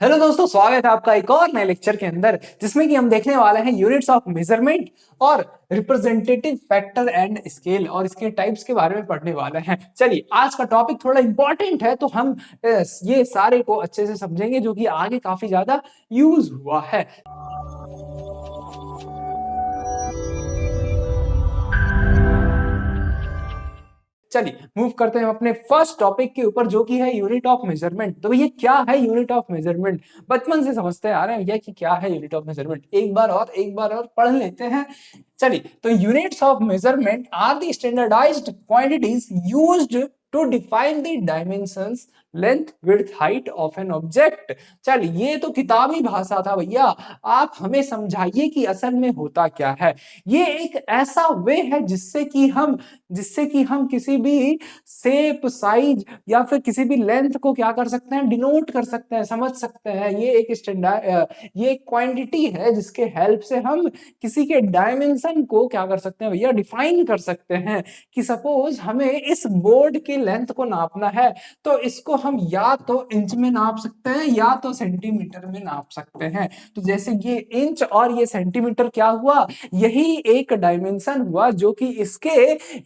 Hello दोस्तों, स्वागत है आपका एक और नए लेक्चर के अंदर जिसमें कि हम देखने वाले हैं यूनिट्स ऑफ मेजरमेंट और रिप्रेजेंटेटिव फैक्टर एंड स्केल और इसके टाइप्स के बारे में पढ़ने वाले हैं। चलिए, आज का टॉपिक थोड़ा इंपॉर्टेंट है, तो हम ये सारे को अच्छे से समझेंगे जो कि आगे काफी ज्यादा यूज हुआ है। चलिए मूव करते हैं अपने फर्स्ट टॉपिक के ऊपर जो कि है यूनिट ऑफ मेजरमेंट। तो भैया क्या है यूनिट ऑफ मेजरमेंट? बचपन से समझते आ रहे हैं भैया कि क्या है यूनिट ऑफ मेजरमेंट। एक बार और पढ़ लेते हैं। चलिए, तो units of measurement are the standardised quantities used to define the dimensions, length, width, height of an object. चलिए, ये तो किताबी भाषा था भैया। आप हमें समझाइए कि असल में होता क्या है। ये एक ऐसा वे है जिससे कि हम किसी भी शेप, साइज या फिर किसी भी लेंथ को क्या कर सकते हैं, डिनोट कर सकते हैं, समझ सकते हैं। ये एक स्टैंडर्ड, ये एक क्वांटिटी है जिसके हेल्प से हम किसी के डायमेंशन को क्या कर सकते हैं भैया, डिफाइन कर सकते हैं। कि सपोज हमें इस बोर्ड के लेंथ को नापना है, तो इसको हम या तो इंच में नाप सकते हैं या तो सेंटीमीटर में नाप सकते हैं। तो जैसे ये इंच और ये सेंटीमीटर क्या हुआ, यही एक डायमेंशन हुआ जो कि इसके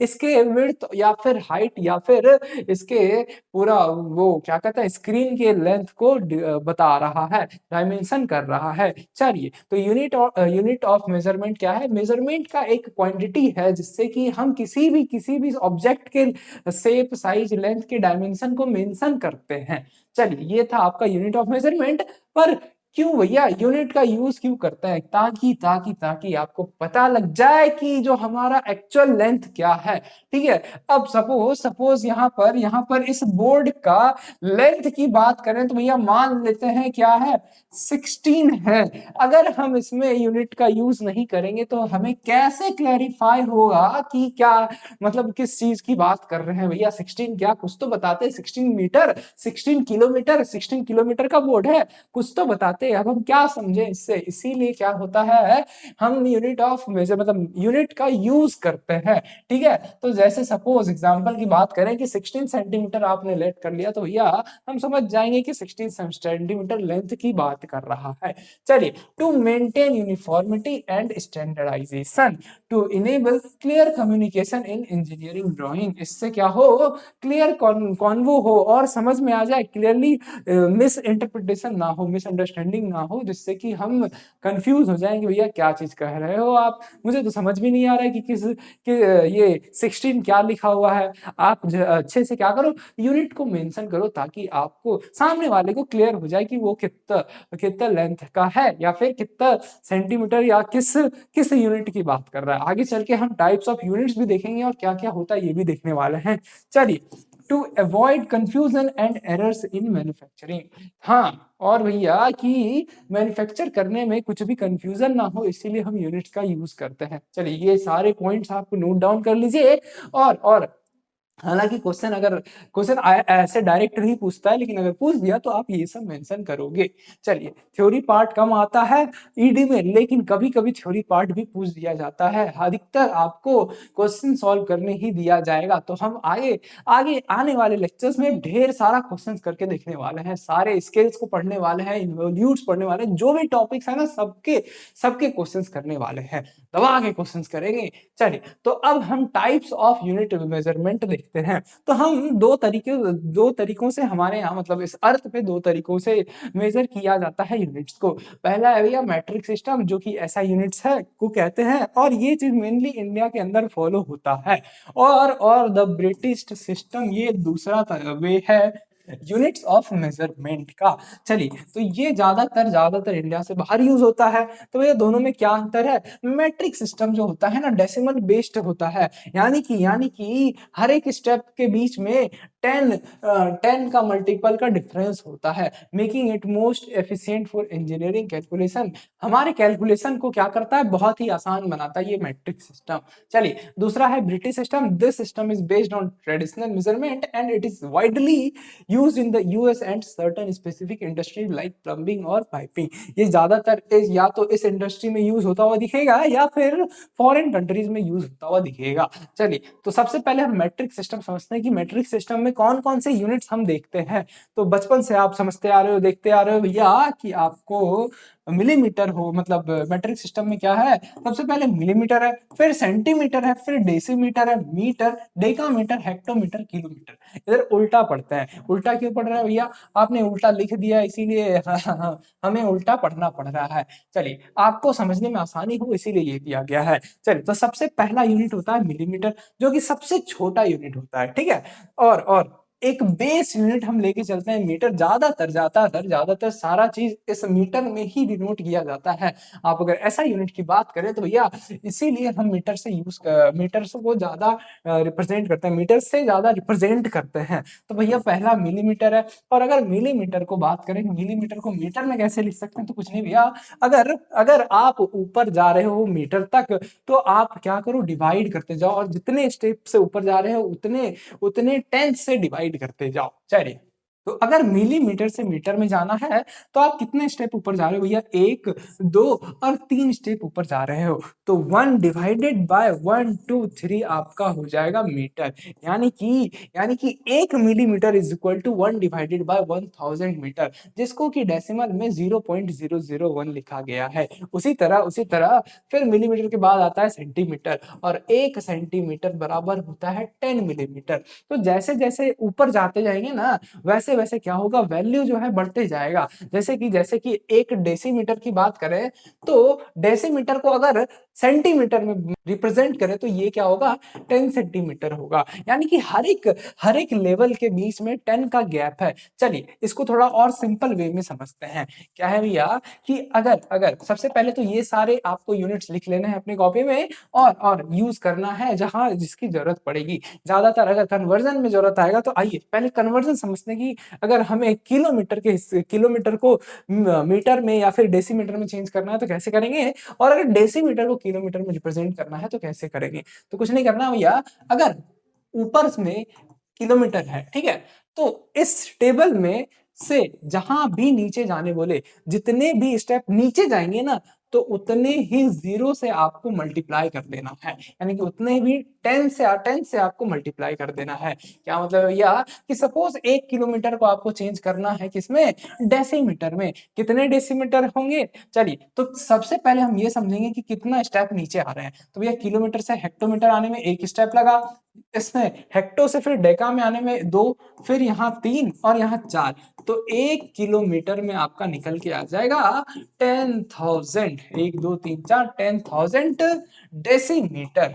इसके विड्थ या फिर हाइट या फिर इसके पूरा वो क्या कहते हैं, स्क्रीन के लेंथ को बता रहा है, डायमेंशन कर रहा है। चलिए, तो यूनिट ऑफ मेजरमेंट क्या है? मेजरमेंट का एक क्वांटिटी है जिससे कि हम किसी भी ऑब्जेक्ट के शेप, साइज, लेंथ के डायमेंशन को मेंशन करते हैं। चलिए, ये था आपका यूनिट ऑफ मेजरमेंट। पर क्यों भैया यूनिट का यूज क्यों करते हैं? ताकि आपको पता लग जाए कि जो हमारा एक्चुअल लेंथ क्या है। ठीक है, अब सपोज यहाँ पर इस बोर्ड का लेंथ की बात करें तो भैया मान लेते हैं क्या है, 16 है। अगर हम इसमें यूनिट का यूज नहीं करेंगे तो हमें कैसे क्लैरिफाई होगा कि क्या मतलब किस चीज की बात कर रहे हैं भैया। 16 क्या, कुछ तो बताते। 16 मीटर, 16 किलोमीटर, 16 किलोमीटर का बोर्ड है, कुछ तो बताते। अब हम क्या समझे इससे? इसीलिए क्या होता है, हम यूनिट ऑफ मेजर मतलब यूनिट का यूज करते हैं। ठीक है, तो जैसे सपोज एग्जांपल की बात करें कि 16 सेंटीमीटर आपने लेट कर लिया, तो भैया हम समझ जाएंगे कि 16 सेंटीमीटर लेंथ की बात कर रहा है। चलिए, to maintain uniformity and standardisation to enable clear communication in engineering drawing. इससे क्या हो, क्लियर कॉन्वो हो और समझ में आ जाए क्लियरली, मिस इंटरप्रिटेशन ना हो, मिसअंडरस्टैंडिंग ना हो, जिससे कि हम कंफ्यूज हो जाएंगे भैया क्या चीज कह रहे हो आप, मुझे तो समझ भी नहीं आ रहा है कि ये 16 क्या लिखा हुआ है। आप अच्छे से क्या करो, यूनिट को मेंशन करो ताकि आपको सामने वाले को क्लियर हो जाए कि वो कितना कितना लेंथ का है या फिर कितना सेंटीमीटर या किस किस यूनिट की बात कर रहा है। आगे चल के हम टाइप्स ऑफ यूनिट्स भी देखेंगे और क्या क्या होता है ये भी देखने वाले हैं। चलिए, to avoid confusion and errors in manufacturing. हाँ, और भैया कि मैन्युफैक्चर करने में कुछ भी कंफ्यूजन ना हो, इसीलिए हम यूनिट्स का यूज करते हैं। चलिए, ये सारे पॉइंट्स आपको नोट डाउन कर लीजिए। और हालांकि क्वेश्चन ऐसे डायरेक्ट नहीं पूछता है, लेकिन अगर पूछ दिया तो आप ये सब मेंशन करोगे। चलिए, थ्योरी पार्ट कम आता है ईडी में, लेकिन कभी कभी थ्योरी पार्ट भी पूछ दिया जाता है। अधिकतर आपको क्वेश्चन सॉल्व करने ही दिया जाएगा। तो हम आगे आगे आने वाले लेक्चर्स में ढेर सारा क्वेश्चंस करके देखने वाले हैं, सारे स्केल्स को पढ़ने वाले हैं, इन्वोल्यूट्स पढ़ने वाले हैं, जो भी टॉपिक्स है ना सबके सबके क्वेश्चंस करने वाले हैं, दबा के क्वेश्चंस करेंगे। चलिए, तो अब हम टाइप्स ऑफ यूनिट मेजरमेंट देखते हैं। तो हम दो तरीकों से हमारे यहाँ मतलब इस अर्थ पे दो तरीकों से मेजर किया जाता है यूनिट्स को। पहला है भैया मैट्रिक सिस्टम, जो कि ऐसा यूनिट्स है को कहते हैं, और ये चीज मेनली इंडिया के अंदर फॉलो होता है। और द ब्रिटिश सिस्टम, ये दूसरा वे है यूनिट्स ऑफ मेजरमेंट का। चलिए, तो ये ज्यादातर इंडिया से बाहर यूज होता है। तो ये दोनों में क्या अंतर है? मैट्रिक सिस्टम जो होता है ना, डेसिमल बेस्ड होता है, यानी कि हर एक स्टेप के बीच में 10 का मल्टीपल का डिफरेंस होता है, making it most efficient for engineering calculation. हमारे कैलकुलेशन को क्या करता है, बहुत ही आसान बनाता है ये मैट्रिक सिस्टम। चलिए, दूसरा है British system. This system is based on traditional measurement and it is widely used in the US and certain specific industries like plumbing और पाइपिंग। ये ज्यादातर या तो इस इंडस्ट्री में यूज होता हुआ दिखेगा या फिर फॉरेन कंट्रीज में यूज होता हुआ दिखेगा। चलिए, तो सबसे पहले हम मैट्रिक सिस्टम समझते हैं कि मैट्रिक सिस्टम में में कौन-कौन से यूनिट्स हम देखते हैं। तो बचपन से आप समझते आ रहे हो, देखते आ रहे हो भैया कि आपको मिलीमीटर हो मतलब मेट्रिक सिस्टम में क्या है, सबसे पहले मिलीमीटर है, फिर सेंटीमीटर है, फिर डेसीमीटर है, मीटर, डेकामीटर, हेक्टोमीटर, किलोमीटर। इधर उल्टा पढ़ते हैं। उल्टा क्यों पढ़ रहा है भैया? आपने उल्टा लिख दिया इसीलिए हमें उल्टा पढ़ना पड़ रहा है। चलिए, आपको समझने में आसानी हो इसीलिए ये दिया गया है। चलिए, तो सबसे पहला यूनिट होता है मिलीमीटर, जो कि सबसे छोटा यूनिट होता है, ठीक है? और एक बेस यूनिट हम लेके चलते हैं मीटर। ज्यादातर सारा चीज इस मीटर में ही डिनोट किया जाता है। आप अगर ऐसा यूनिट की बात करें तो भैया इसीलिए हम मीटर को ज्यादा रिप्रेजेंट करते हैं, मीटर से ज्यादा रिप्रेजेंट करते हैं। तो भैया पहला मिलीमीटर है। और अगर मिलीमीटर को बात करें, मिलीमीटर को मीटर में कैसे लिख सकते हैं? तो कुछ नहीं भैया, अगर अगर आप ऊपर जा रहे हो मीटर तक तो आप क्या करो, डिवाइड करते जाओ, और जितने स्टेप से ऊपर जा रहे हो उतने उतने टेंथ से डिवाइड करते जाओ। चलिए, तो अगर मिलीमीटर से मीटर में जाना है तो आप कितने स्टेप ऊपर जा रहे हो भैया? 1, 2 और 3 स्टेप ऊपर जा रहे हो। तो 1 डिवाइडेड बाय 1, 2, 3 आपका हो जाएगा मीटर। यानी कि 1 millimetre is equal to 1 divided by 1000 metre, जिसको कि डेसिमल में 0.001 लिखा गया है। उसी तरह फिर मिलीमीटर के बाद आता है सेंटीमीटर, और 1 सेंटीमीटर बराबर होता है 10 मिलीमीटर। तो जैसे जैसे ऊपर जाते जाएंगे ना, वैसे वैसे क्या होगा, वैल्यू जो है बढ़ते जाएगा। जैसे कि 1 डेसीमीटर की बात करें तो डेसीमीटर को अगर सेंटीमीटर में रिप्रेजेंट करें तो ये क्या होगा, 10 सेंटीमीटर होगा। यानी कि हर एक लेवल के बीच में 10 का गैप है। चलिए, इसको थोड़ा और सिंपल वे में समझते हैं। क्या है भैया कि अगर अगर सबसे पहले तो ये सारे आपको यूनिट्स लिख लेने हैं अपनी कॉपी में, और यूज करना है जहां जिसकी जरूरत पड़ेगी। ज्यादातर अगर कन्वर्जन में जरूरत आएगा तो आइए पहले कन्वर्जन समझने की। अगर हमें किलोमीटर को मीटर में या फिर डेसीमीटर में चेंज करना है तो कैसे करेंगे, और अगर डेसीमीटर को किलोमीटर में रिप्रेजेंट करना है तो कैसे करेंगे? तो कुछ नहीं करना भैया, अगर ऊपर में किलोमीटर है, ठीक है, तो इस टेबल में से जहां भी नीचे जाने बोले, जितने भी स्टेप नीचे जाएंगे ना, तो उतने ही जीरो से आपको मल्टीप्लाई कर देना है। यानी कि उतने भी 10 से आपको मल्टीप्लाई कर देना है। क्या मतलब भैया कि सपोज 1 किलोमीटर को आपको चेंज करना है किसमें, डेसीमीटर में। कितने डेसीमीटर होंगे? चलिए, तो सबसे पहले हम ये समझेंगे कि कितना स्टेप नीचे आ रहे हैं। तो भैया किलोमीटर से हेक्टोमीटर आने में 1 स्टेप लगा, इसमें हेक्टो से फिर डेका में आने में 2, फिर यहाँ 3 और यहाँ 4। तो 1 किलोमीटर में आपका निकल के आ जाएगा 10,000। 1, 2, 3, 4, 10,000 डेसीमीटर।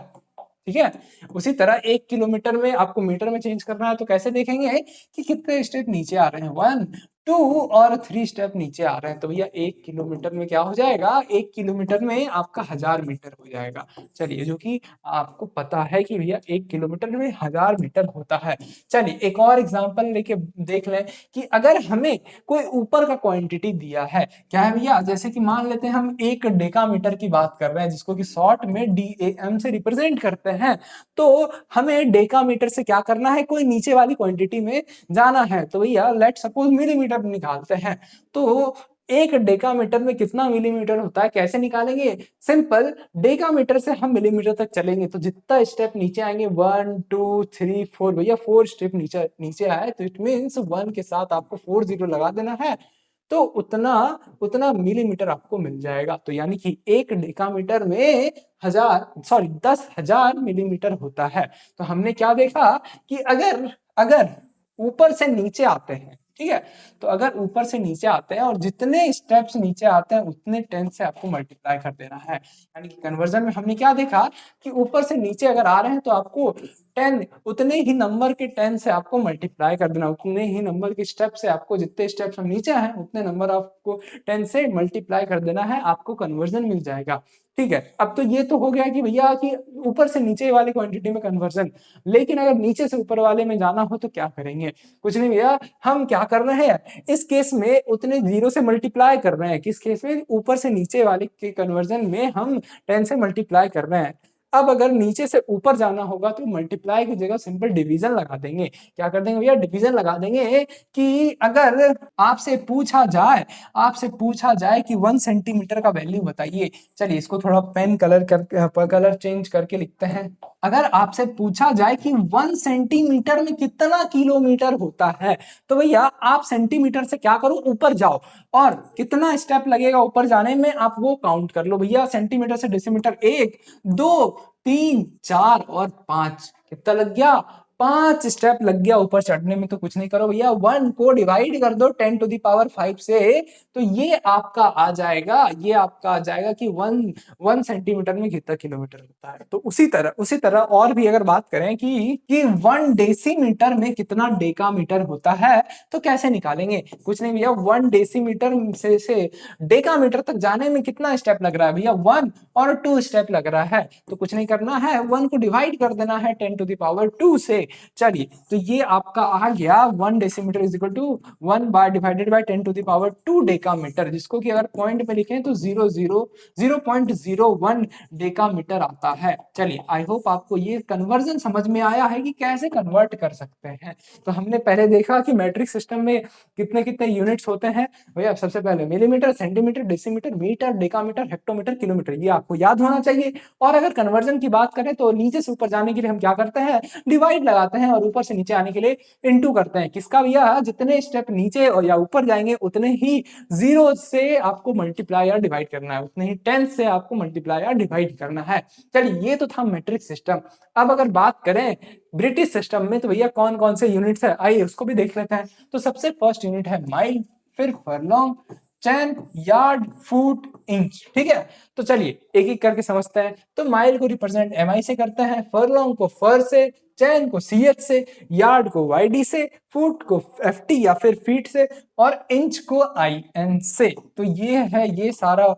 ठीक है। उसी तरह 1 किलोमीटर में आपको मीटर में चेंज करना है तो कैसे देखेंगे कि कितने स्टेप नीचे आ रहे हैं, 1, 2 और 3 स्टेप नीचे आ रहे हैं। तो भैया 1 किलोमीटर में क्या हो जाएगा, 1 किलोमीटर में आपका 1000 मीटर हो जाएगा। चलिए, जो कि आपको पता है कि भैया 1 किलोमीटर में 1000 मीटर होता है। चलिए, एक और एग्जांपल लेके देख लें कि अगर हमें कोई ऊपर का क्वांटिटी दिया है, क्या है भैया, जैसे कि मान लेते हैं हम 1 डेकामीटर की बात कर रहे हैं, जिसको कि शॉर्ट में DAM से रिप्रेजेंट करते हैं। तो हमें डेकामीटर से क्या करना है, कोई नीचे वाली क्वांटिटी में जाना है। तो भैया लेट सपोज मिलीमीटर निकालते हैं। तो 1 डेकामीटर में कितना मिलीमीटर होता है, कैसे निकालेंगे? सिंपल, डेकामीटर से हम मिलीमीटर तक चलेंगे तो जितना स्टेप नीचे आएंगे 1, 2, 3, 4, भैया 4 स्टेप नीचे नीचे आए तो इट मीन्स 1 के साथ आपको 4 जीरो लगा देना है। तो उतना उतना मिलीमीटर आपको मिल जाएगा। तो यानी कि 1 डेकामीटर में 10,000 मिलीमीटर होता है। तो हमने क्या देखा कि अगर अगर ऊपर से नीचे आते हैं, ठीक है, तो अगर ऊपर से नीचे आते हैं और जितने स्टेप्स नीचे आते हैं उतने 10 से आपको मल्टीप्लाई कर देना है। यानी कि कन्वर्जन में हमने क्या देखा कि ऊपर से नीचे अगर आ रहे हैं तो आपको 10 उतने ही नंबर के 10 से आपको मल्टीप्लाई कर देना, उतने ही नंबर के स्टेप से आपको, जितने स्टेप्स हम नीचे हैं उतने नंबर आपको 10 से मल्टीप्लाई कर देना है, आपको कन्वर्जन मिल जाएगा। ठीक है, अब तो ये तो हो गया कि भैया कि ऊपर से नीचे वाली क्वांटिटी में कन्वर्जन। लेकिन अगर नीचे से ऊपर वाले में जाना हो तो क्या करेंगे? कुछ नहीं भैया, हम क्या कर रहे हैं इस केस में, उतने जीरो से मल्टीप्लाई कर रहे हैं। किस केस में? ऊपर से नीचे वाले के कन्वर्जन में हम 10 से मल्टीप्लाई कर रहे हैं। अब अगर नीचे से ऊपर जाना होगा तो मल्टीप्लाई की जगह सिंपल डिवीजन लगा देंगे। क्या कर देंगे भैया, डिवीजन लगा देंगे कि अगर आपसे पूछा जाए कि 1 सेंटीमीटर का वैल्यू बताइए। चलिए इसको थोड़ा पेन कलर चेंज करके लिखते हैं। अगर आपसे पूछा जाए कि 1 सेंटीमीटर में कितना किलोमीटर होता है, तो भैया आप सेंटीमीटर से क्या करो, ऊपर जाओ और कितना स्टेप लगेगा ऊपर जाने में आप वो काउंट कर लो। भैया सेंटीमीटर से डेसीमीटर 1, 2, 3, 4 और 5, कितना लग गया, 5 स्टेप लग गया ऊपर चढ़ने में। तो कुछ नहीं करो भैया, 1 को डिवाइड कर दो 10⁵ से, तो ये आपका आ जाएगा कि 1 सेंटीमीटर में कितना किलोमीटर होता है। तो उसी तरह और भी अगर बात करें कि 1 डेसीमीटर में कितना डेकामीटर होता है, तो कैसे निकालेंगे। कुछ नहीं भैया, 1 डेसीमीटर से डेकामीटर तक जाने में कितना स्टेप लग रहा है भैया, 1 और 2 स्टेप लग रहा है। तो कुछ नहीं करना है, 1 को डिवाइड कर देना है 10⁵ से। चलिए तो ये आपका आ गया 1 decimetre is equal to 1 divided by 10⁵ decametre, जिसको कि अगर पॉइंट में लिखें तो 0.01 डेकामीटर आता है। चलिए आई होप आपको ये कन्वर्जन समझ में आया है कि कैसे कन्वर्ट कर सकते हैं। तो हमने पहले देखा कि मैट्रिक सिस्टम में कितने कितने यूनिट्स होते हैं भैया। सबसे पहले millimetre, centimetre, decimetre, metre, decametre, hectometre, kilometre, ये आपको याद होना चाहिए। और अगर कन्वर्जन की बात करें तो नीचे से ऊपर जाने के लिए हम क्या करते हैं, डिवाइड लगाते हैं, और ऊपर से नीचे आने के लिए इनटू करते हैं। किसका भैया, जितने स्टेप नीचे या ऊपर जाएंगे उतने ही 0 से आपको मल्टीप्लाई या डिवाइड करना है, उतने ही 10 से आपको मल्टीप्लाई या डिवाइड करना है। चलिए ये तो था मैट्रिक सिस्टम। अब अगर बात करें ब्रिटिश सिस्टम में, तो भैया कौन कौन से यूनिट्स है, आइए उसको भी देख लेते हैं। तो सबसे फर्स्ट यूनिट है माइल, फिर फरलॉन्ग, चैन, यार्ड, फुट, इंच। ठीक है, तो चलिए एक एक करके समझते हैं। तो माइल को रिप्रेजेंट एमआई से करते हैं, फरलॉन्ग को फर से, चैन को सीएच से, यार्ड को वाईडी से, फुट को एफटी या फिर फीट से, और इंच को आईएन से। तो ये सारा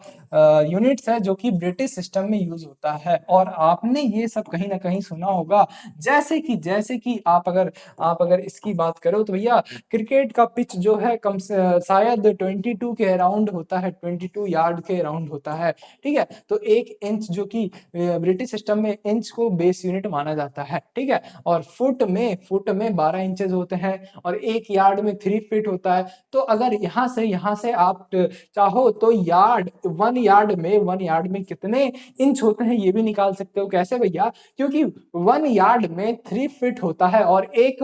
यूनिट्स है जो कि ब्रिटिश सिस्टम में यूज होता है। और आपने ये सब कहीं ना कहीं सुना होगा। जैसे कि आप अगर इसकी बात करो तो भैया क्रिकेट का पिच जो है कम से शायद 22 के अराउंड होता है, 22 यार्ड के अराउंड होता है। ठीक है, तो 1 इंच जो कि ब्रिटिश सिस्टम में इंच को बेस यूनिट माना जाता है। ठीक है, और फुट में 12 इंचेस होते हैं, और 1 यार्ड में 3 फीट होता है। तो अगर यहाँ से आप चाहो तो वन यार्ड में कितने इंच होते हैं ये भी निकाल सकते हो। कैसे भैया, क्योंकि 1 यार्ड में 3 फीट होता है, और 1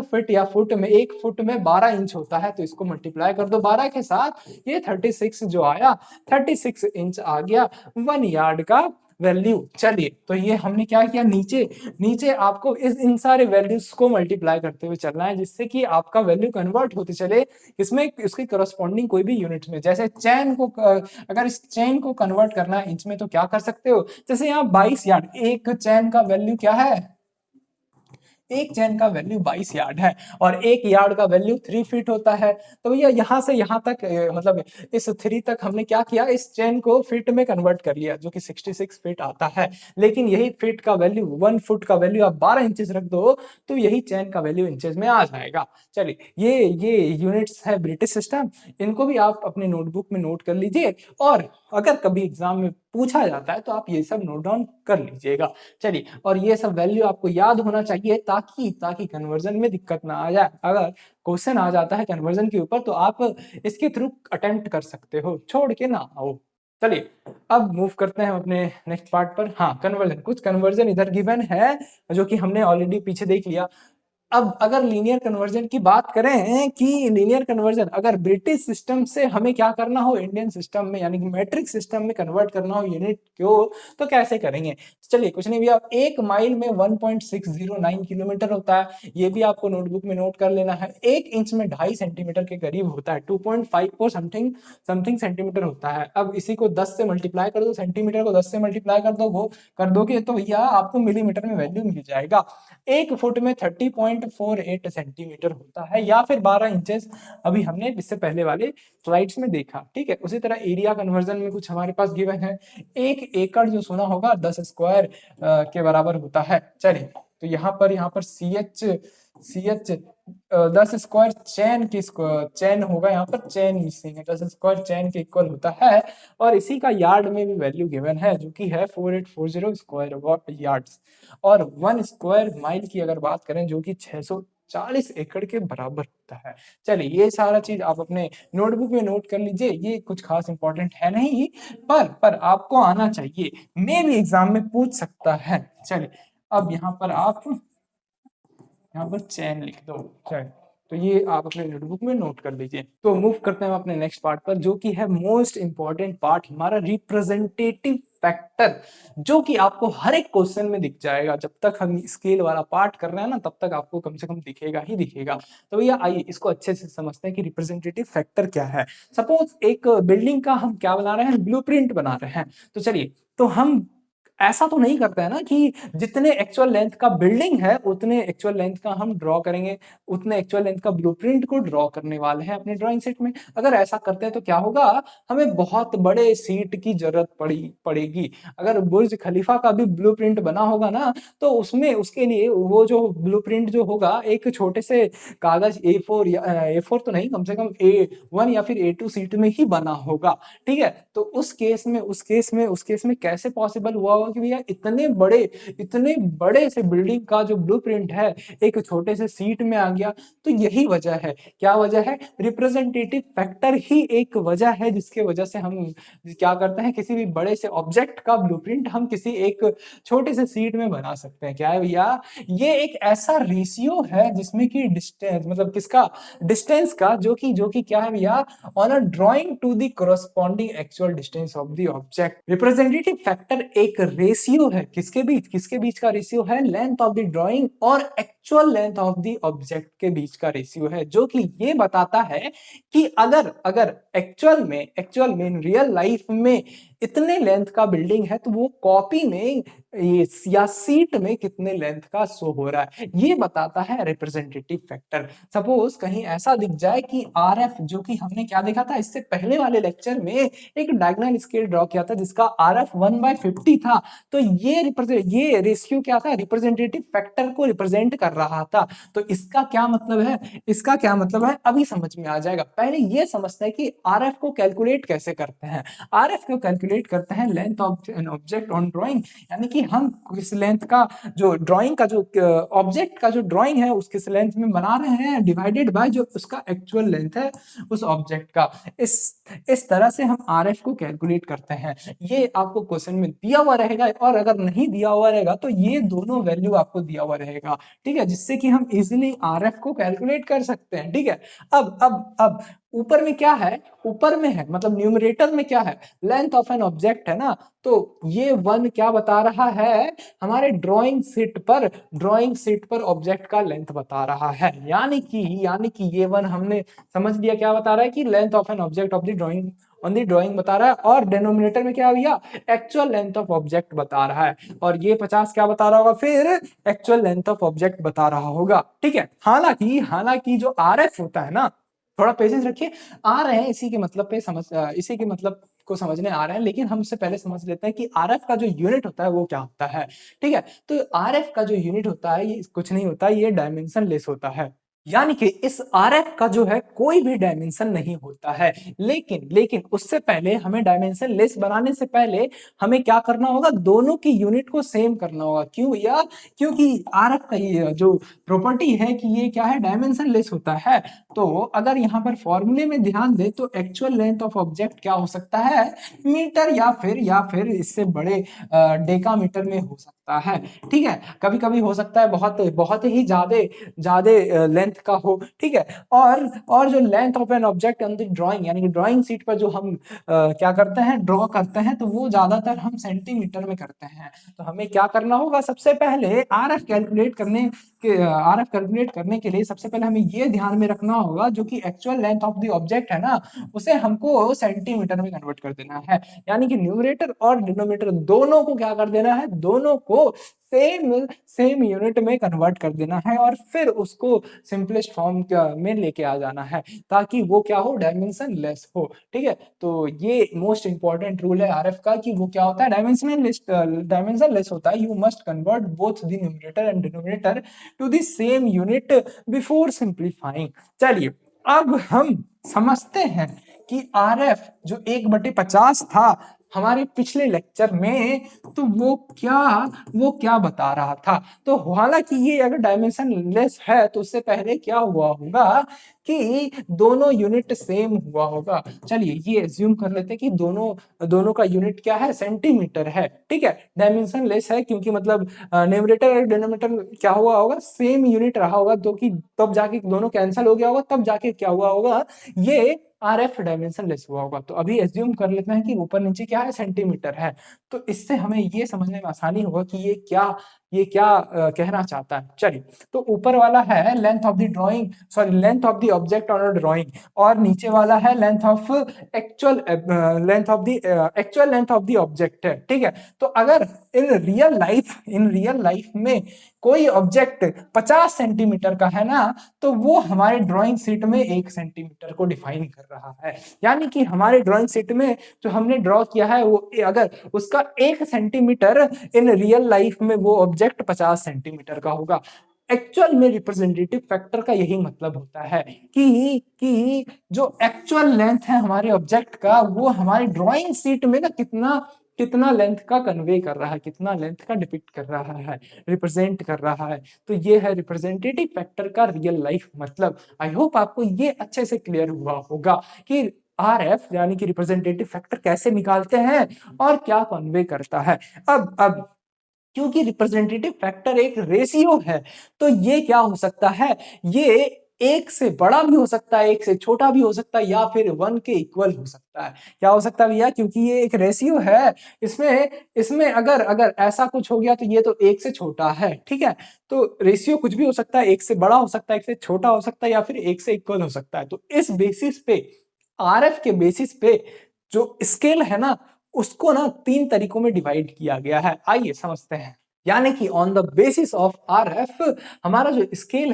फुट में 12 इंच होता है। तो इसको मल्टीप्लाई कर दो 12 के साथ, ये 36 जो आया, 36 इंच आ गया 1 यार्ड का वैल्यू। चलिए तो ये हमने क्या किया, नीचे आपको इन सारे वैल्यूज को मल्टीप्लाई करते हुए चलना है, जिससे कि आपका वैल्यू कन्वर्ट होते चले इसमें इसके करस्पॉन्डिंग कोई भी यूनिट में। जैसे अगर इस चैन को कन्वर्ट करना है इंच में, तो क्या कर सकते हो, जैसे यहाँ 22 यार्ड, एक चैन का वैल्यू क्या है, एक चैन का वैल्यू 22 यार्ड है, और 1 यार्ड का वैल्यू 3 फीट होता है। तो भैया यहाँ से यहाँ तक मतलब इस 3 तक हमने क्या किया, इस चैन को फीट में कन्वर्ट कर लिया, जो कि 66 फीट आता है। लेकिन यही फीट का वैल्यू, 1 फुट का वैल्यू आप 12 इंचेस रख दो, तो यही चैन का वैल्यू इंचेस में आ जाएगा। चलिए ये यूनिट्स है ब्रिटिश सिस्टम, इनको भी आप अपने नोटबुक में नोट कर लीजिए, और अगर कभी एग्जाम में पूछा जाता है तो आप ये सब नोट डाउन कर लीजिएगा। चलिए, और ये सब वैल्यू आपको याद होना चाहिए ताकि कन्वर्जन में दिक्कत ना आ जाए। अगर क्वेश्चन आ जाता है कन्वर्जन के ऊपर, तो आप इसके थ्रू अटेम्प्ट कर सकते हो, छोड़ के ना आओ। चलिए अब मूव करते हैं अपने नेक्स्ट पार्ट पर। हाँ, कन्वर्जन, कुछ कन्वर्जन इधर गिवन है जो कि हमने ऑलरेडी पीछे देख लिया। अब अगर लीनियर कन्वर्जन की बात करें कि लीनियर कन्वर्जन अगर ब्रिटिश सिस्टम से हमें क्या करना हो, इंडियन सिस्टम में यानी कि मैट्रिक सिस्टम में कन्वर्ट करना हो यूनिट को, तो कैसे करेंगे। चलिए कुछ नहीं भैया, 1 माइल में 1.609 किलोमीटर होता है, ये भी आपको नोटबुक में नोट कर लेना है। 1 इंच में 2.5 सेंटीमीटर के करीब होता है, 2.54 समथिंग सेंटीमीटर होता है। अब इसी को 10 से मल्टीप्लाई कर दो, सेंटीमीटर को 10 से मल्टीप्लाई कर दो, वो कर दोगे तो भैया आपको मिलीमीटर में वैल्यू मिल जाएगा। 1 फुट में 30.48 सेंटीमीटर होता है, या फिर 12 इंचेस, अभी हमने इससे पहले वाले स्लाइड्स में देखा। ठीक है, उसी तरह एरिया कन्वर्जन में कुछ हमारे पास गिवन है, 1 एकड़ जो सुना होगा 10 स्क्वायर के बराबर होता है। चलिए तो यहाँ पर सी एच 10 स्क्वायर चैन होगा, यहाँ पर चैन मिसिंग है, 10 स्क्वायर चैन के इक्वल होता है। और इसी का यार्ड में भी वैल्यू गिवन है जो कि है 4840 स्क्वायर यार्ड्स। और 1 स्क्वायर माइल की अगर बात करें जो कि 640 एकड़ के बराबर होता है। चलिए ये सारा चीज आप अपने नोटबुक में नोट कर लीजिए, ये कुछ खास इंपॉर्टेंट है नहीं, पर आपको आना चाहिए, मे भी एग्जाम में पूछ सकता है। चलिए अब यहाँ पर चैन लिख दो चैन, तो ये आप अपने नोटबुक में नोट कर लीजिए। तो मूव करते हैं अपने नेक्स्ट पार्ट पर जो कि है मोस्ट इंपॉर्टेंट पार्ट हमारा रिप्रेजेंटेटिव फैक्टर, जो कि आपको हर एक क्वेश्चन में दिख जाएगा। जब तक हम स्केल वाला पार्ट कर रहे हैं ना तब तक आपको कम से कम दिखेगा ही दिखेगा। तो भैया आइए इसको अच्छे से समझते हैं कि रिप्रेजेंटेटिव फैक्टर क्या है। सपोज एक बिल्डिंग का हम क्या बना रहे हैं, ब्लूप्रिंट बना रहे हैं। तो चलिए, तो हम ऐसा तो नहीं करते हैं ना कि जितने एक्चुअल लेंथ का बिल्डिंग है उतने एक्चुअल लेंथ का हम ड्रॉ करेंगे, उतने एक्चुअल लेंथ का ब्लूप्रिंट को ड्रॉ करने वाले हैं अपने ड्राइंग सेट में। अगर ऐसा करते हैं तो क्या होगा, हमें बहुत बड़े सीट की जरूरत पड़ेगी। अगर बुर्ज खलीफा का भी ब्लूप्रिंट बना होगा ना तो उसमें उसके लिए वो जो ब्लूप्रिंट जो होगा एक छोटे से कागज A4 या A4 तो नहीं, कम से कम A1 या फिर A2 सीट में ही बना होगा। ठीक है, तो उस केस में कैसे पॉसिबल हुआ होगा कि भैया इतने बड़े से बिल्डिंग का जो ब्लूप्रिंट है एक छोटे से सीट में आ गया। तो यही वजह है, क्या वजह है, रिप्रेजेंटेटिव फैक्टर ही एक वजह है जिसके वजह से हम क्या करते हैं, किसी भी बड़े से ऑब्जेक्ट का ब्लूप्रिंट हम किसी एक छोटे से सीट में बना सकते हैं। क्या है भैया, ये एक ऐसा रेशियो है जिसमें कि डिस्टेंस, मतलब किसका, डिस्टेंस का, जो कि क्या है भैया, on a drawing to the corresponding actual distance of the object। Representative factor एक रेशियो है, किसके बीच का रेशियो है, लेंथ ऑफ द ड्राइंग और actual length of the object के बीच का रेशियो है, जो कि ये बताता है कि अगर एक्चुअल में रियल लाइफ में इतने लेंथ का बिल्डिंग है तो वो कॉपी में ये या सीट में कितने लेंथ का शो हो रहा है, ये बताता है रिप्रेजेंटेटिव फैक्टर। सपोज कहीं ऐसा दिख जाए कि RF, जो कि हमने क्या देखा था इससे पहले वाले लेक्चर में, एक डायगोनल स्केल ड्रॉ किया था जिसका RF 1/50 था। तो ये रेशियो क्या था, रिप्रेजेंटेटिव फैक्टर को रिप्रेजेंट कर रहा था। तो इसका क्या मतलब है, अभी समझ में आ जाएगा। पहले ये समझते हैं कि RF को कैलकुलेट कैसे करते हैं। RF को कैलकुलेट करते हैं length of an object on drawing, यानी कि हम किस लेंथ का जो ड्राइंग का जो ऑब्जेक्ट का जो ड्राइंग है उसके लेंथ में बना रहे हैं, डिवाइडेड बाय जो उसका एक्चुअल लेंथ है उस ऑब्जेक्ट का। इस तरह से हम RF को कैलकुलेट करते हैं। ये आपको क्वेश्चन में दिया हुआ रहेगा, और अगर नहीं दिया हुआ रहेगा तो ये दोनों वैल्यू आपको दिया हुआ रहेगा। ठीक है, जिससे कि हम इजिली RF को कैलकुलेट कर सकते हैं। ठीक है, अब ऊपर में क्या है, ऊपर में है मतलब न्यूमरेटर में क्या है, लेंथ ऑफ एन ऑब्जेक्ट है ना। तो ये 1 क्या बता रहा है, हमारे ड्राइंग शीट पर ऑब्जेक्ट का लेंथ बता रहा है। यानी कि ये 1 हमने समझ लिया क्या बता रहा है, कि length of an object of the drawing on the drawing बता रहा है। और डिनोमिनेटर में क्या भैया, एक्चुअल लेंथ ऑफ ऑब्जेक्ट बता रहा है। और ये 50 क्या बता रहा होगा, फिर एक्चुअल लेंथ ऑफ ऑब्जेक्ट बता रहा होगा। ठीक है, हालांकि जो RF होता है ना, थोड़ा पेशेंस रखिए, आ रहे हैं इसी के मतलब इसी के मतलब को समझने आ रहे हैं, लेकिन हम उससे पहले समझ लेते हैं कि RF का जो यूनिट होता है वो क्या होता है। ठीक है, तो RF का जो यूनिट होता है ये कुछ नहीं होता, ये डायमेंशन लेस होता है। यानी कि इस RF का जो है कोई भी डायमेंशन नहीं होता है। लेकिन उससे पहले हमें डायमेंशन लेस बनाने से पहले हमें क्या करना होगा, दोनों की यूनिट को सेम करना होगा। क्यों भैया, क्योंकि RF का ये जो प्रॉपर्टी है कि ये क्या है, डायमेंशन लेस होता है। तो अगर यहाँ पर फॉर्मूले में ध्यान दे तो एक्चुअल लेंथ ऑफ ऑब्जेक्ट क्या हो सकता है, मीटर या फिर इससे बड़े डेकामीटर में हो सकता है। ठीक है, कभी कभी हो सकता है बहुत ही ज्यादा लेंथ का हो। ठीक है, और जो length of an object on the drawing, यानी कि ड्राइंग शीट पर जो हम क्या करते हैं, ड्रॉ करते हैं, तो वो ज्यादातर हम सेंटीमीटर में करते हैं। तो हमें क्या करना होगा, सबसे पहले RF कैलकुलेट करने के लिए सबसे पहले हमें ये ध्यान में रखना होगा, जो कि actual length of the object है ना, उसे हमको सेंटीमीटर में कन्वर्ट कर देना है। यानी कि न्यूमरेटर और डिनोमिनेटर दोनों को क्या कर देना है, दोनों को सेम सेम यूनिट में कन्वर्ट कर देना है और फिर उसको सिंपलेस्ट फॉर्म में लेके आ जाना है, ताकि वो क्या हो, डायमेंशन लेस हो। ठीक है, तो ये मोस्ट इंपॉर्टेंट रूल है आरएफ का कि वो क्या होता है, डायमेंशन लेस होता है। You must convert both the numerator and denominator to the same unit before simplifying. चलिए अब हम समझते हैं कि आरएफ जो 1/50 था हमारे पिछले लेक्चर में, तो वो क्या बता रहा था। तो हालांकि ये अगर डायमेंशन लेस है तो उससे पहले क्या हुआ होगा कि दोनों यूनिट सेम हुआ होगा। चलिए ये एज्यूम कर लेते हैं कि दोनों दोनों का यूनिट क्या है, सेंटीमीटर है। ठीक है, डायमेंशन लेस है क्योंकि मतलब न्यूमरेटर और डिनोमिनेटर क्या हुआ होगा, सेम यूनिट रहा होगा, तो कि तब जाके दोनों कैंसिल हो गया होगा, तब जाके क्या हुआ होगा, ये आरएफ डायमेंशन लेस हुआ होगा। तो अभी एज्यूम कर लेते हैं कि ऊपर नीचे क्या है, सेंटीमीटर है। तो इससे हमें ये समझने में आसानी होगा कि ये क्या कहना चाहता है। चलिए, तो ऊपर वाला है length of the drawing, sorry length of the object on a drawing, और नीचे वाला है length of actual length of the object है। ठीक है, तो अगर इन रियल लाइफ में कोई ऑब्जेक्ट 50 सेंटीमीटर का है ना, तो वो हमारे ड्राइंग शीट में 1 सेंटीमीटर को डिफाइन कर रहा है। यानी कि हमारे ड्राइंग शीट में जो हमने ड्रॉ किया है वो अगर उसका 1 सेंटीमीटर, इन रियल लाइफ में वो ऑब्जेक्ट 50 सेंटीमीटर का होगा। एक्चुअल में रिप्रेजेंटेटिव फैक्टर का यही मतलब होता है कि जो एक्चुअल लेंथ है हमारे ऑब्जेक्ट का, वो हमारी ड्राइंग शीट में ना कितना कितना लेंथ का कन्वे कर रहा है, कितना लेंथ का डिपिक्ट कर रहा है, रिप्रेजेंट कर रहा है। तो ये है रिप्रेजेंटेटिव फैक्टर का रियल लाइफ मतलब। आई होप आपको ये अच्छे से क्लियर हुआ होगा कि आरएफ यानी कि रिप्रेजेंटेटिव फैक्टर कैसे निकालते हैं और क्या कन्वे करता है। अब क्योंकि रिप्रेजेंटेटिव फैक्टर एक रेशियो है, तो ये क्या हो सकता है, ये एक से बड़ा भी हो सकता है, एक से छोटा भी हो सकता है, या फिर 1 के इक्वल हो सकता है। क्या हो सकता है भैया, क्योंकि ये एक रेशियो है, इसमें इसमें अगर अगर ऐसा कुछ हो गया तो ये तो 1 से छोटा है। ठीक है, तो रेशियो कुछ भी हो सकता है, 1 से बड़ा हो सकता है, 1 से छोटा हो सकता है, या फिर 1 से इक्वल हो सकता है। तो इस बेसिस पे, आरएफ के बेसिस पे जो स्केल है ना, उसको ना 3 तरीकों में डिवाइड किया गया है। आइए समझते हैं। यानी कि on the basis of RF हमारा जो स्केल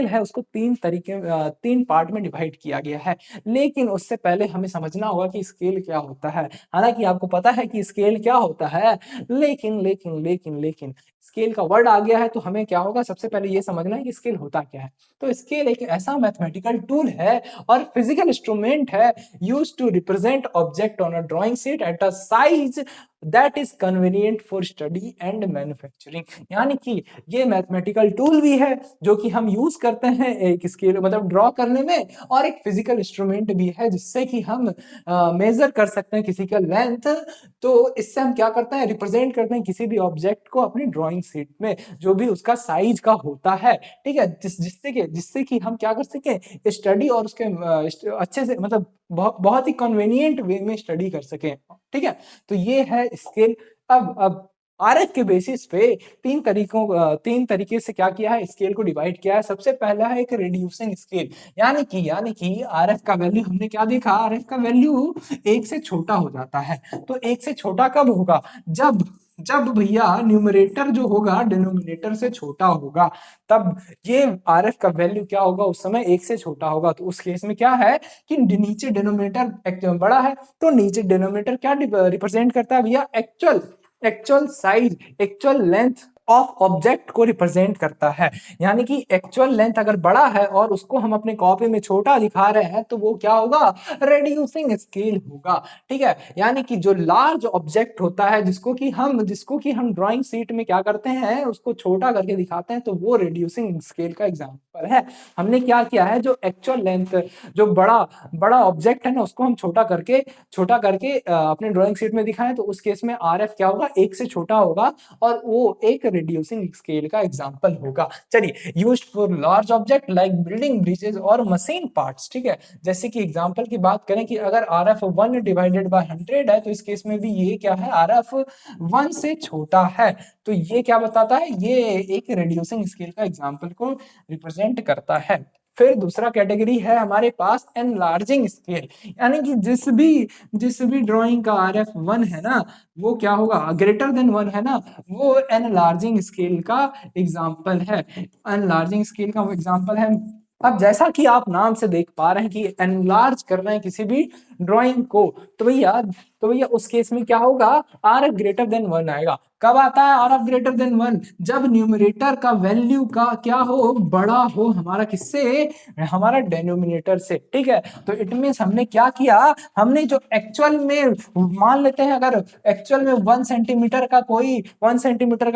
है उसको 3 पार्ट में डिवाइड किया गया है। लेकिन उससे पहले हमें समझना होगा कि स्केल क्या होता है। हालांकि आपको पता है कि स्केल क्या होता है, लेकिन स्केल का वर्ड आ गया है तो हमें क्या होगा, सबसे पहले ये समझना है कि स्केल होता क्या है। तो स्केल एक ऐसा मैथमेटिकल टूल है और फिजिकल इंस्ट्रूमेंट है used to represent object on a drawing sheet at a size that is convenient for study and manufacturing. यानी कि ये मैथमेटिकल टूल भी है जो कि हम यूज करते हैं एक स्केल मतलब ड्रॉ करने में, और एक फिजिकल इंस्ट्रूमेंट भी है जिससे कि हम मेजर कर सकते हैं किसी का लेंथ। तो इससे हम क्या करते हैं, रिप्रेजेंट करते हैं किसी भी ऑब्जेक्ट को अपनी ड्राइंग शीट में, जो भी उसका साइज का होता है। ठीक है, जिससे कि हम क्या कर सकें, स्टडी और उसके अच्छे से मतलब बहुत ही कन्वीनियंट वे में स्टडी कर सकें। ठीक है, तो ये है स्केल। अब आरएफ के बेसिस पे 3 तरीके से क्या किया है, स्केल को डिवाइड किया है। सबसे पहला है एक रिड्यूसिंग स्केल, यानी कि आरएफ का वैल्यू हमने क्या देखा, आरएफ का वैल्यू 1 से छोटा हो जाता है। तो 1 से छोटा कब होगा, जब जब भैया न्यूमरेटर जो होगा डिनोमिनेटर से छोटा होगा, तब ये आरएफ का वैल्यू क्या होगा, उस समय 1 से छोटा होगा। तो उस केस में क्या है कि नीचे डिनोमिनेटर बड़ा है, तो नीचे डिनोमिनेटर क्या रिप्रेजेंट करता है भैया, actual size, actual length of object को रिप्रेजेंट करता है। यानी कि एक्चुअल लेंथ अगर बड़ा है और उसको हम अपने कॉपी में छोटा दिखा रहे हैं, तो वो क्या होगा, रेड्यूसिंग स्केल होगा। ठीक है, यानी कि जो लार्ज ऑब्जेक्ट होता है जिसको कि हम ड्राइंग शीट में क्या करते हैं, उसको छोटा करके दिखाते हैं, तो वो रेड्यूसिंग स्केल का एग्जांपल है। हमने क्या किया है, जो एक्चुअल लेंथ, जो बड़ा बड़ा ऑब्जेक्ट है ना, उसको हम छोटा करके अपने ड्राइंग शीट में दिखाएं, तो उस केस में आरएफ क्या होगा, 1 से छोटा होगा, और वो एक रिड्यूसिंग स्केल का एग्जांपल होगा। चलिए, used for large object like building bridges और मशीन पार्ट्स। ठीक है, जैसे कि एग्जांपल की बात करें कि अगर आरएफ 1 डिवाइडेड बाय 100 है, तो इस केस में भी ये क्या है, आरएफ 1 से छोटा है। तो ये क्या बताता है, ये एक रिड्यूसिंग स्केल का एग्जांपल को रिप्रेजेंट करता है। फिर दूसरा कैटेगरी है हमारे पास एनलार्जिंग स्केल, यानी कि जिस भी ड्राइंग का RF 1 है ना, वो क्या होगा, ग्रेटर देन 1 है ना, वो एनलार्जिंग स्केल का एग्जाम्पल है। एनलार्जिंग स्केल का वो एग्जाम्पल है। अब जैसा कि आप नाम से देख पा रहे हैं कि एनलार्ज करना है किसी भी ड्राइंग को, तो भैया उस केस में क्या होगा, RF ग्रेटर देन 1 आएगा। कब आता है RF ग्रेटर देन 1? जब न्यूमरेटर का वैल्यू का क्या हो, बड़ा हो हमारा किससे, हमारा डेनोमिनेटर से। ठीक है, तो इट मींस हमने क्या किया, हमने जो एक्चुअल में, मान लेते हैं अगर एक्चुअल में 1 सेंटीमीटर का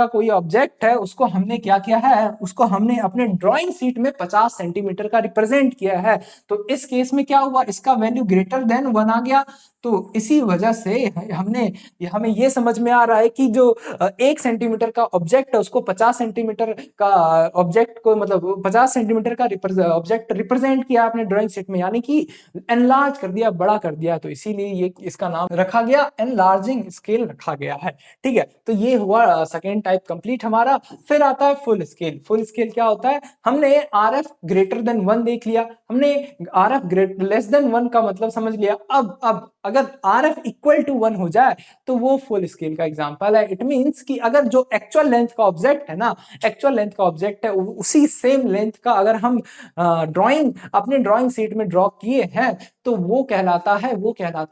कोई ऑब्जेक्ट है, उसको हमने क्या किया है, उसको हमने अपने ड्राइंग शीट में 50 सेंटीमीटर का रिप्रेजेंट किया है। तो इस केस में क्या हुआ, इसका वैल्यू ग्रेटर देन 1 आ गया। तो इसी वजह से हमें ये समझ में आ रहा है कि जो 1 सेंटीमीटर का ऑब्जेक्ट है, उसको 50 सेंटीमीटर का ऑब्जेक्ट को, मतलब 50 सेंटीमीटर का ऑब्जेक्ट रिप्रेजेंट किया अपने ड्राइंग शीट में, यानी कि एनलार्ज कर दिया, बड़ा कर दिया। तो इसीलिए ये इसका नाम रखा गया, एनलार्जिंग स्केल रखा गया है। ठीक है, तो ये हुआ सेकेंड टाइप कंप्लीट हमारा। फिर आता है फुल स्केल। फुल स्केल क्या होता है, हमने RF ग्रेटर देन 1 देख लिया, हमने RF ग्रेट लेस देन 1 का मतलब समझ लिया। अब अगर RF इक्वल टू 1 हो जाए तो वो फुल स्केल का एग्जांपल है। इट मींस कि अगर जो एक्चुअल लेंथ का ऑब्जेक्ट है ना, एक्चुअल लेंथ का ऑब्जेक्ट है, उसी सेम लेंथ का अगर हम ड्राइंग अपने ड्राइंग शीट में ड्रॉ किए हैं, तो वो कहलाता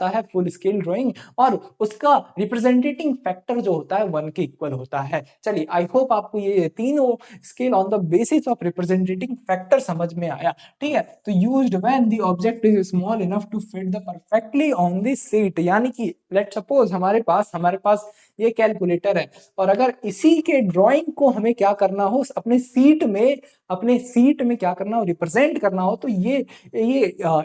है फुल स्केल ड्राइंग, और उसका रिप्रेजेंटेटिंग फैक्टर जो होता है 1 के इक्वल होता है। चलिए, आई होप आपको ये तीनों scale on the basis of representative factor समझ में आया। ठीक है, तो used when the object is small enough to fit the perfectly on the sheet, यानी कि लेट्स सपोज हमारे पास ये कैलकुलेटर है, और अगर इसी के ड्राइंग को हमें क्या करना हो, अपने सीट में क्या करना हो, रिप्रेजेंट करना हो, तो ये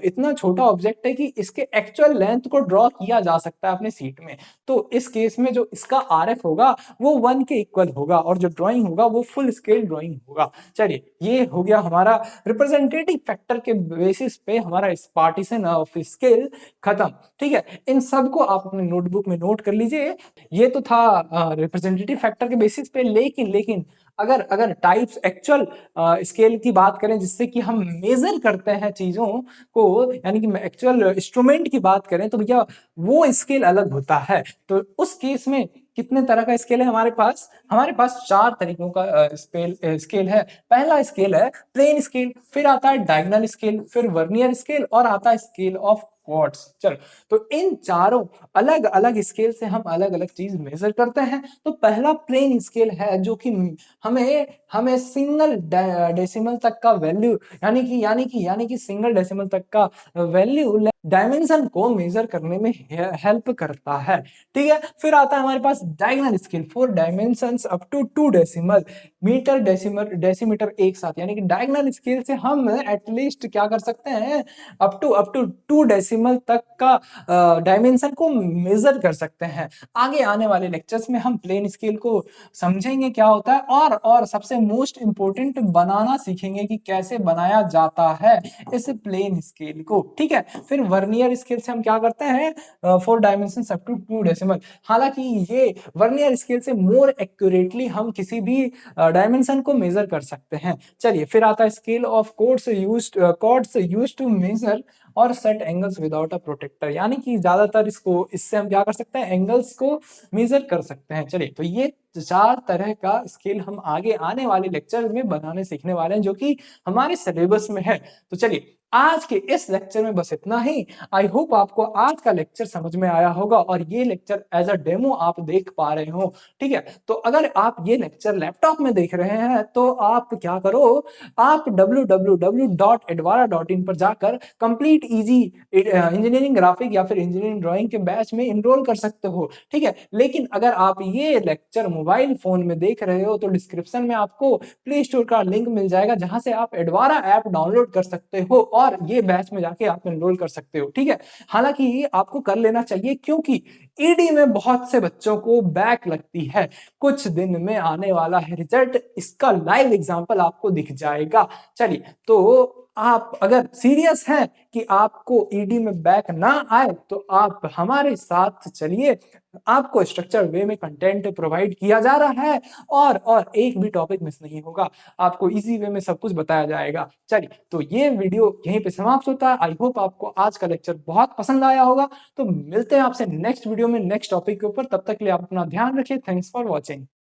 इतना छोटा ऑब्जेक्ट है कि इसके एक्चुअल लेंथ को ड्रॉ किया जा सकता है अपने सीट में। तो इस केस में जो इसका RF होगा वो 1 के इक्वल होगा, और जो ड्राइंग होगा वो फुल स्केल ड्राइंग होगा। चलिए, ये हो गया हमारा रिप्रेजेंटेटिव फैक्टर के बेसिस पे हमारा इस पार्टीशन ऑफ स्केल खत्म। ठीक है, इन सब को आप अपने नोटबुक में नोट कर लीजिए। ये तो था रिप्रेजेंटेटिव फैक्टर के बेसिस पे, लेकिन अगर अगर टाइप्स एक्चुअल स्केल की बात करें, जिससे कि हम मेजर करते हैं चीजों को, यानी कि एक्चुअल इंस्ट्रूमेंट की बात करें, तो भैया वो स्केल अलग होता है। तो उस केस में कितने तरह का स्केल है हमारे पास 4 तरीकों का स्केल है। पहला स्केल है प्लेन स्केल, फिर आता है डायगोनल स्केल, फिर वर्नियर स्केल, और आता है स्केल ऑफ क्वार्ट्स। चलो, तो इन चारों अलग अलग स्केल से हम अलग अलग चीज मेजर करते हैं। तो पहला प्लेन स्केल है, जो कि हमें हमें सिंगल डेसिमल तक का वैल्यू, यानी कि सिंगल डेसिमल तक का वैल्यू डायमेंशन को मेजर करने में हेल्प करता है। ठीक है, फिर आता है हमारे पास diagonal scale, 4 dimensions up to 2 decimal, meter decimeter एक साथ, यानी कि डायगोनल स्केल से हम एटलीस्ट क्या कर सकते हैं, अप टू 2 डेसिमल तक का डायमेंशन को मेजर कर सकते हैं। आगे आने वाले लेक्चर्स में हम प्लेन स्केल को समझेंगे क्या होता है, और सबसे मोस्ट इंपोर्टेंट बनाना सीखेंगे कि कैसे बनाया जाता है इस प्लेन स्केल को। ठीक है, फिर वर्नियर स्केल से हम क्या करते हैं, 4 डायमेंशन अप टू 2 डेसिमल। हालांकि ये वर्नियर स्केल से मोर एक्यूरेटली हम किसी भी डायमेंशन को मेजर कर सकते हैं। चलिए, फिर आता है scale of chords used to measure और set angles without a protractor, यानी कि ज्यादातर इससे हम क्या कर सकते हैं, एंगल्स को मेजर कर सकते हैं। चलिए, तो ये 4 तरह का स्केल हम आगे आने वाले लेक्चर में बनाने सीखने वाले हैं, जो कि हमारे सिलेबस में है। तो चलिए, आज के इस लेक्चर में बस इतना ही। आई होप आपको आज का लेक्चर समझ में आया होगा, और ये लेक्चर एज अ डेमो आप देख पा रहे हो। ठीक है, तो अगर आप ये लेक्चर लैपटॉप में देख रहे हैं, तो आप क्या करो, आप www.edvara.in पर जाकर कंप्लीट इजी इंजीनियरिंग ग्राफिक या फिर इंजीनियरिंग ड्राइंग के बैच में इनरोल कर सकते हो। ठीक है, लेकिन अगर आप ये लेक्चर मोबाइल फोन में देख रहे हो, तो डिस्क्रिप्शन में आपको प्ले स्टोर का लिंक मिल जाएगा, जहां से आप एडवारा ऐप डाउनलोड कर सकते हो और ये बैच में जाके आप एनरोल कर सकते हो। ठीक है, हालांकि आपको कर लेना चाहिए, क्योंकि ईडी में बहुत से बच्चों को बैक लगती है। कुछ दिन में आने वाला है रिजल्ट, इसका लाइव एग्जांपल आपको दिख जाएगा। चलिए, तो आप अगर सीरियस हैं कि आपको ईडी में बैक ना आए तो आप हमारे साथ चलिए। आपको स्ट्रक्चर्ड वे में कंटेंट प्रोवाइड किया जा रहा है और एक भी टॉपिक मिस नहीं होगा। आपको ईज़ी वे में सब कुछ बताया जाएगा। चलिए, तो ये वीडियो यहीं पे समाप्त होता है। आई होप आपको आज का लेक्चर बहुत पसंद आया होगा। तो मिलते हैं आपसे नेक्स्ट वीडियो में नेक्स्ट टॉपिक के ऊपर। तब तक के लिए आप अपना ध्यान रखिए। Thanks for watching.